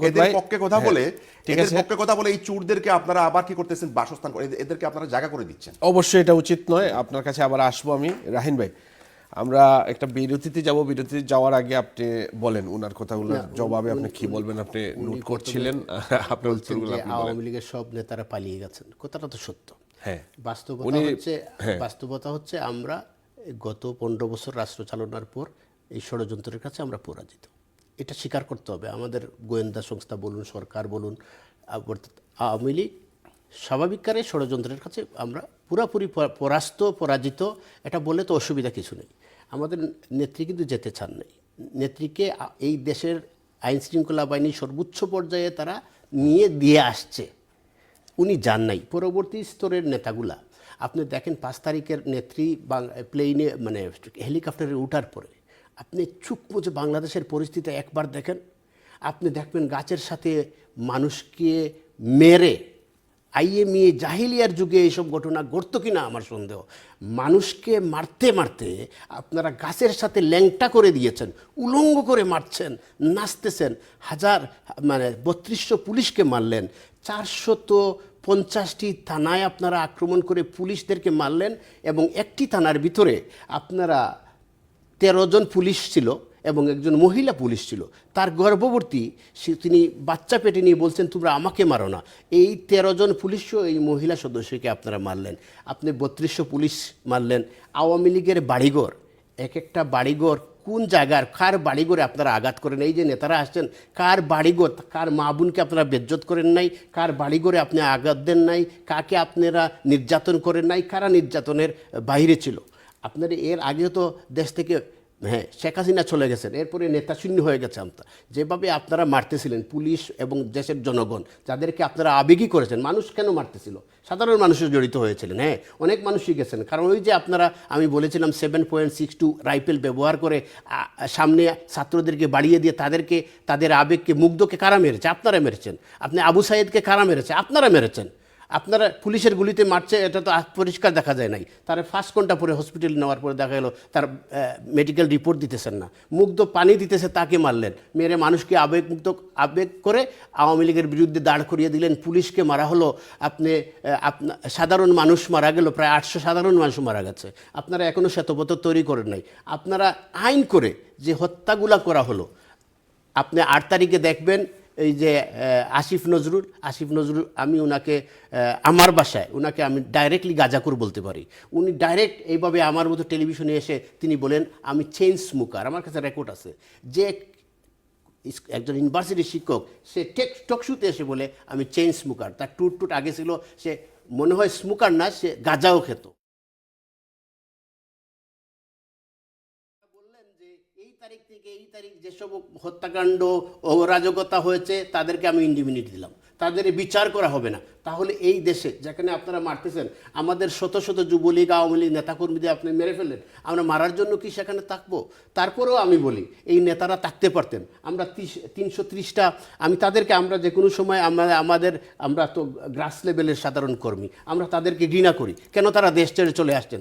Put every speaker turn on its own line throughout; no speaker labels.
এদের পক্ষে কথা বলে এই চোরদেরকে আপনারা আবার কি করতেছেন, বাসস্থান এদেরকে আপনারা জায়গা করে দিচ্ছেন।
অবশ্যই এটা উচিত নয়। আপনার কাছে আবার আসবো আমি। রাহিন ভাই, আমরা একটা বিরতিতে যাব। বিরতিতে যাওয়ার আগে আপনি বলেন ওনার কথাগুলোর জবাবে আপনি কি বলবেন। আপনি নোট করছিলেন, আপনার উত্তরগুলো আপনি বলেন।
আওয়ামী লীগের সব নেতারা পালিয়ে গেছেন, কথাটা তো সত্য।
হ্যাঁ,
বাস্তবতা হচ্ছে আমরা গত 15 বছর রাষ্ট্র চালনার পর এই ষড়যন্ত্রের কাছে আমরা পরাজিত। এটা স্বীকার করতে হবে। আমাদের গোয়েন্দা সংস্থা বলুন, সরকার বলুন, আওয়ামী লীগ স্বাভাবিক কারে ষড়যন্ত্রের কাছে আমরা পুরাপুরি পরাজিত। এটা বলে তো অসুবিধা কিছু নেই। আমাদের নেত্রী কিন্তু যেতে চান নাই। নেত্রীকে এই দেশের আইন শৃঙ্খলা বাহিনী সর্বোচ্চ পর্যায়ে তারা নিয়ে দিয়ে আসছে, উনি যান নাই। পরবর্তী স্তরের নেতাগুলা আপনি দেখেন 5 তারিখের নেত্রী প্লেনে মানে হেলিকপ্টারে ওঠার পরে আপনি চুপ বুঝে বাংলাদেশের পরিস্থিতি একবার দেখেন। আপনি দেখবেন গাছের সাথে মানুষকে মেরে আইএমই জাহিলিয়ার যুগে এইসব ঘটনা ঘটতো কিনা আমার সন্দেহ। মানুষকে মারতে মারতে আপনারা গাছের সাথে ল্যাংটা করে দিয়েছেন, উলঙ্গ করে মারছেন, নাচতেছেন। মানে 3200 পুলিশকে মারলেন, 450টি থানায় আপনারা আক্রমণ করে পুলিশদেরকে মারলেন, এবং একটি থানার ভিতরে আপনারা 13 জন পুলিশ ছিল এবং একজন মহিলা পুলিশ ছিল। তার গর্ভবতী তিনি বাচ্চা পেটে নিয়ে বলছেন তোমরা আমাকে মারো না। এই 13 জন পুলিশও এই মহিলা সদস্যকে আপনারা মারলেন। আপনি 3200 পুলিশ মারলেন। আওয়ামী লীগের বাড়িঘর, এক একটা বাড়িঘর কোন জায়গার কার বাড়িঘরে আপনারা আঘাত করেন। এই যে নেতারা আসছেন, কার বাড়িঘর, কার মা বোনকে আপনারা বেজ্জত করেন নাই, কার বাড়িঘরে আপনি আঘাত দেন নাই, কাকে আপনারা নির্যাতন করেন নাই, কারা নির্যাতনের বাইরে ছিল। আপনারা এর আগেও তো দেশ থেকে শেখ হাসিনা চলে গেছেন, এরপরে নেতা শূন্য হয়ে গেছে। যেভাবে আপনারা মারতেছিলেন পুলিশ এবং দেশের জনগণ, যাদেরকে আপনারা আবেগী করেছেন। মানুষ কেন মারতেছিল? সাধারণ মানুষও জড়িত হয়েছিলেন। অনেক মানুষই গেছেন। কারণ ওই যে আপনারা, আমি বলেছিলাম 7.62 রাইফেল ব্যবহার করে সামনে ছাত্রদেরকে বাড়িয়ে দিয়ে তাদের আবেগকে, মুগ্ধকে কারা মেরেছে? আপনারা মেরেছেন। আপনি আবু সাইদকে কারা মেরেছে? আপনারা মেরেছেন। আপনারা পুলিশের গুলিতে মারছে, এটা তো পরিষ্কার দেখা যায় নাই। তার 5 ঘন্টা পরে হসপিটালে নেওয়ার পরে দেখা গেলো তার মেডিকেল রিপোর্ট দিতেছেন না। মুগ্ধ পানি দিতেছে, তাকে মারলেন। মেরে মানুষকে আবেগ করে আওয়ামী লীগের বিরুদ্ধে দাঁড় করিয়ে দিলেন। পুলিশকে মারা হলো। সাধারণ মানুষ মারা গেল, প্রায় 800 সাধারণ মানুষ মারা গেছে। আপনারা এখনও শ্বেতপত্র তৈরি করেন নাই। আপনারা আইন করে যে হত্যাগুলা করা হলো, আপনি 8 তারিখে দেখবেন এই যে আসিফ নজরুল, আমি ওনাকে আমার বাসায় ওনাকে আমি ডাইরেক্টলি গাজাকুর বলতে পারি। উনি ডাইরেক্ট এইভাবে আমার মতো টেলিভিশনে এসে তিনি বলেন আমি চেইন স্মোকার। আমার কাছে রেকর্ড আছে যে একজন ইউনিভার্সিটির শিক্ষক সে টকশুতে এসে বলে আমি চেইন স্মোকার। তার টুট আগে ছিল, সে মনে হয় স্মোকার না, সে গাজাও খেত। এই তারিখ থেকে এই তারিখ যেসব হত্যাকাণ্ড ও অরাজকতা হয়েছে তাদেরকে আমি ইন্ডিমিনিটি দিলাম, তাদের বিচার করা হবে না। তাহলে এই দেশে যেখানে আপনারা মারতেছেন, আমাদের শত শত যুবলীগ আওয়ামী লীগ নেতাকর্মীদের আপনি মেরে ফেললেন, আমরা মারার জন্য কি সেখানে থাকবো? তারপরেও আমি বলি এই নেতারা থাকতে পারতেন। আমরা 330টা, আমি তাদেরকে, আমরা যে কোনো সময় আমরা তো গ্রাস লেভেলের সাধারণ কর্মী, আমরা তাদেরকে ঘৃণা করি। কেন তারা দেশ ছেড়ে চলে আসছেন?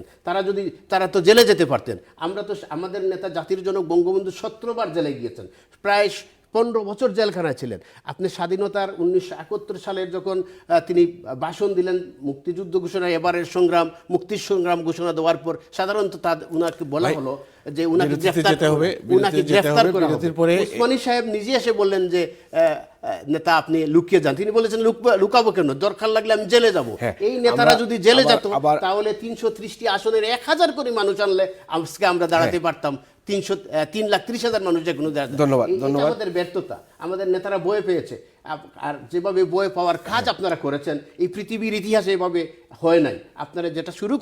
তারা তো জেলে যেতে পারতেন। আমরা তো, আমাদের নেতা জাতির জনক বঙ্গবন্ধু 17 বার জেলে গিয়েছেন, প্রায় 15 বছর জেলখানায় ছিলেন। আপনি স্বাধীনতার 1971 সালের যখন তিনি ভাষণ দিলেন, মুক্তিযুদ্ধ ঘোষণা, এবারের সংগ্রাম, মুক্তির সংগ্রাম ঘোষণা দেওয়ার পর সাধারণত উনাকে বলা হলো যে উনাকে গ্রেফতার করা হবে। উসমানী সাহেব নিজে এসে বললেন যে নেতা আপনি লুকিয়ে যান। তিনি বলেছেন লুকাবো কেন, দরকার লাগলে আমি জেলে যাব। এই নেতারা যদি জেলে যেত তাহলে 330টি আসনের 1000 করে মানুষ আনলে আজকে আমরা দাঁড়াতে পারতাম। 3,30,000 মানুষ যে কোনো।
ধন্যবাদ।
আমাদের ব্যর্থতা, আমাদের নেতারা বয়ে পেয়েছে। আর যেভাবে বয়ে পাওয়ার কাজ আপনারা করেছেন, এই পৃথিবীর ইতিহাসে এভাবে হয় নাই। আপনারা যেটা শুরু